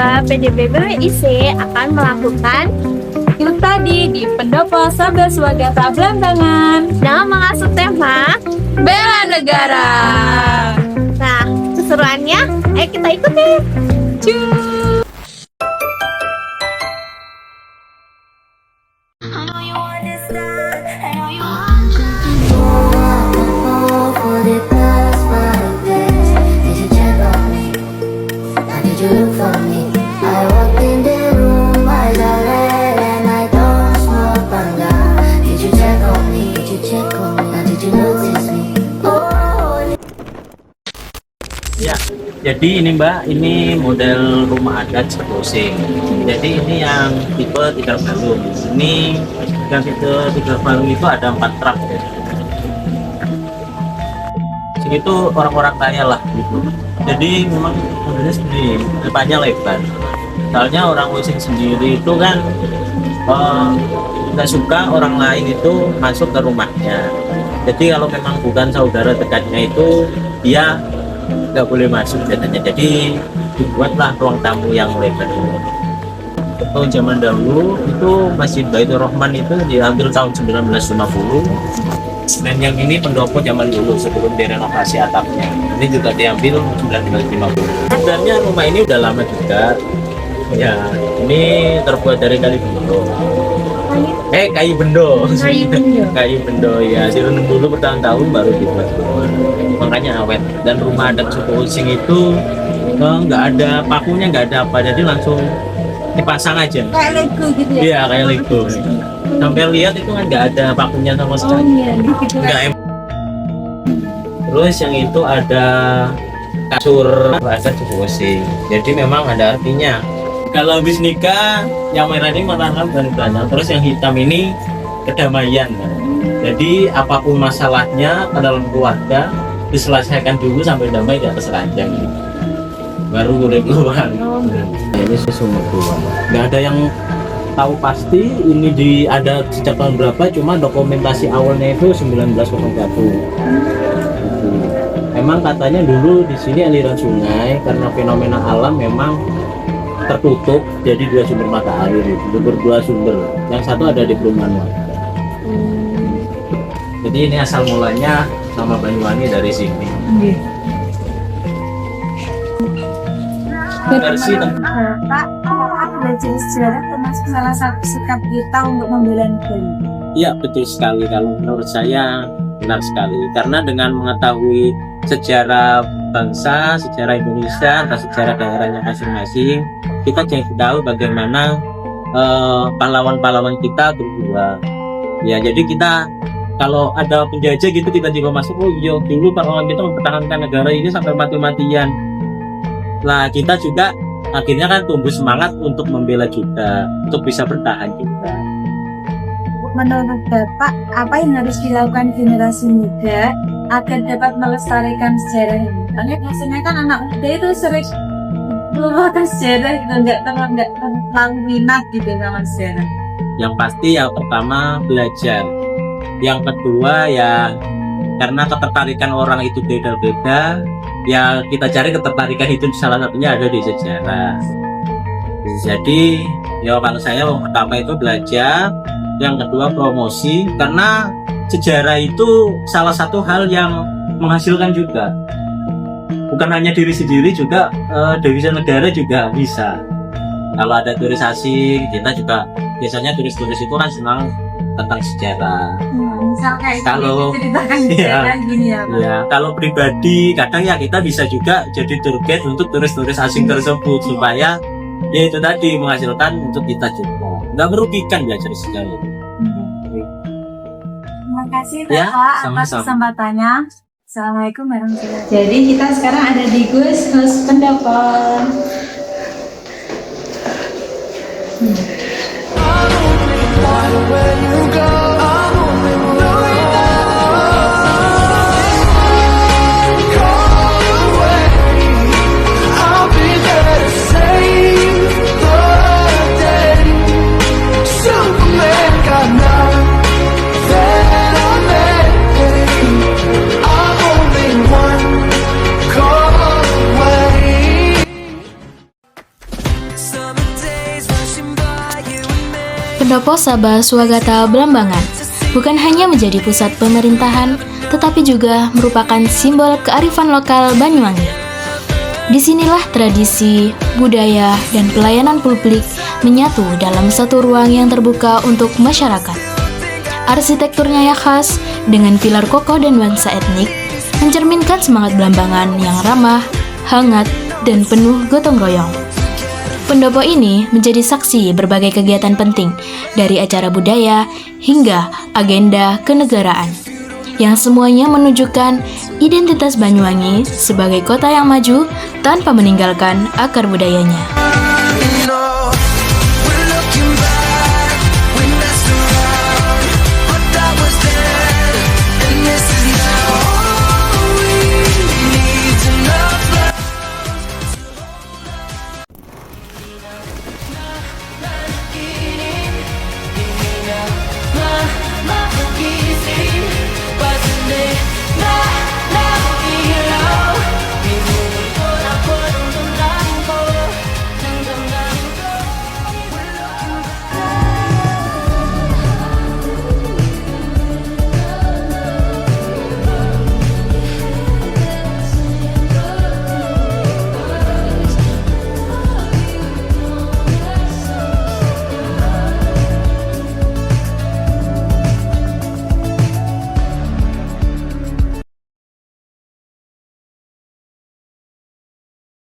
bahwa PDB BWIC akan melakukan itu tadi di Pendopo Sabda Swagata Belambangan dengan mengasuh tema Bela Negara. Nah, keseruannya ayo kita ikuti. Cus. Ya, jadi ini Mbak, ini model rumah adat Sekosing. Jadi ini yang tipe 3 balung. Ini yang tipe 3 balung itu ada 4 truk. Itu orang-orang kaya lah gitu. Jadi memang modelnya segini, depannya lebar. Soalnya orang Osing sendiri itu kan nggak suka orang lain itu masuk ke rumahnya. Jadi kalau memang bukan saudara dekatnya itu dia nggak boleh masuk katanya. Jadi dibuatlah ruang tamu yang lebar. Kalau zaman dahulu itu Masjid Baitur Rahman itu diambil tahun 1950. Dan yang ini pendopo zaman dulu sebelum direnovasi atapnya. Ini juga diambil 1950. Sebenarnya rumah ini udah lama juga. Ya, ini terbuat dari kayu bendo. Kayu bendo. Kayu bendo ya. Direndam dulu bertahun-tahun baru dibuat. Makanya awet. Dan rumah adat suku Osing itu nggak ada pakunya, nggak ada apa. Jadi langsung dipasang aja. Kayak Lego gitu ya? Iya, kayak Lego. Sampai lihat itu kan nggak ada pakunya sama sekali. Oh iya, gitu Nggak Terus yang itu ada kasur adat suku Osing. Jadi memang ada artinya. Kalau habis nikah, yang merah ini menanam dan banyak. Terus yang hitam ini kedamaian. Jadi apapun masalahnya ke dalam keluarga diselesaikan dulu sampai damai di atas ranjang. Baru boleh keluar. Ini susu mertua. Nggak ada yang tahu pasti ini ada sejak tahun berapa. Cuma dokumentasi awalnya itu 1901. Memang katanya dulu di sini aliran sungai karena fenomena alam memang tertutup, jadi 2 sumber mata air itu berdua sumber. Yang satu ada di perumahan warga. Jadi ini asal mulanya nama Banyuwangi dari sini. Versi Pak, apakah belajar sejarah termasuk salah satu sikap kita untuk membela negara? Iya, betul sekali. Kalau menurut saya benar sekali. Karena dengan mengetahui sejarah bangsa, sejarah Indonesia, atau sejarah daerahnya masing-masing, kita jadi tahu bagaimana pahlawan-pahlawan kita berjuang. Ya, jadi kita kalau ada penjajah gitu kita juga masuk, oh iya dulu pahlawan kita mempertahankan negara ini sampai mati-matian. Nah, kita juga akhirnya kan tumbuh semangat untuk membela juga, untuk bisa bertahan juga. Menurut Bapak, apa yang harus dilakukan generasi muda agar dapat melestarikan sejarah ini? Karena biasanya kan anak muda itu sering melupakan sejarah gitu, nggak terlalu minat gitu sama sejarah. Yang pasti yang pertama belajar. Yang kedua ya karena ketertarikan orang itu beda-beda, ya kita cari ketertarikan itu salah satunya ada di sejarah. Jadi ya kalau saya yang pertama itu belajar, yang kedua promosi, karena sejarah itu salah satu hal yang menghasilkan juga. Bukan hanya diri sendiri, juga devisa negara juga bisa. Kalau ada turis asing, kita juga biasanya turis-turis itu kan senang tentang sejarah. Misal kayak Kalau ceritakan iya, sejarah gini ya Pak. ya, kalau pribadi kadang ya kita bisa juga jadi tour guide untuk turis-turis asing tersebut supaya ya itu tadi menghasilkan untuk kita juga. Nggak merugikan belajar sejarah. Terima kasih Ya, Bapak atas sama-sama. kesempatannya. Assalamualaikum warahmatullahi wabarakatuh. Jadi kita sekarang ada di Gus Pendopo. Pendopo Sabah Swagata Blambangan bukan hanya menjadi pusat pemerintahan, tetapi juga merupakan simbol kearifan lokal Banyuwangi. Disinilah tradisi, budaya, dan pelayanan publik menyatu dalam satu ruang yang terbuka untuk masyarakat. Arsitekturnya yang khas, dengan pilar kokoh dan nuansa etnik, mencerminkan semangat Blambangan yang ramah, hangat, dan penuh gotong royong. Pendopo ini menjadi saksi berbagai kegiatan penting, dari acara budaya hingga agenda kenegaraan, yang semuanya menunjukkan identitas Banyuwangi sebagai kota yang maju tanpa meninggalkan akar budayanya. Maaf, maaf,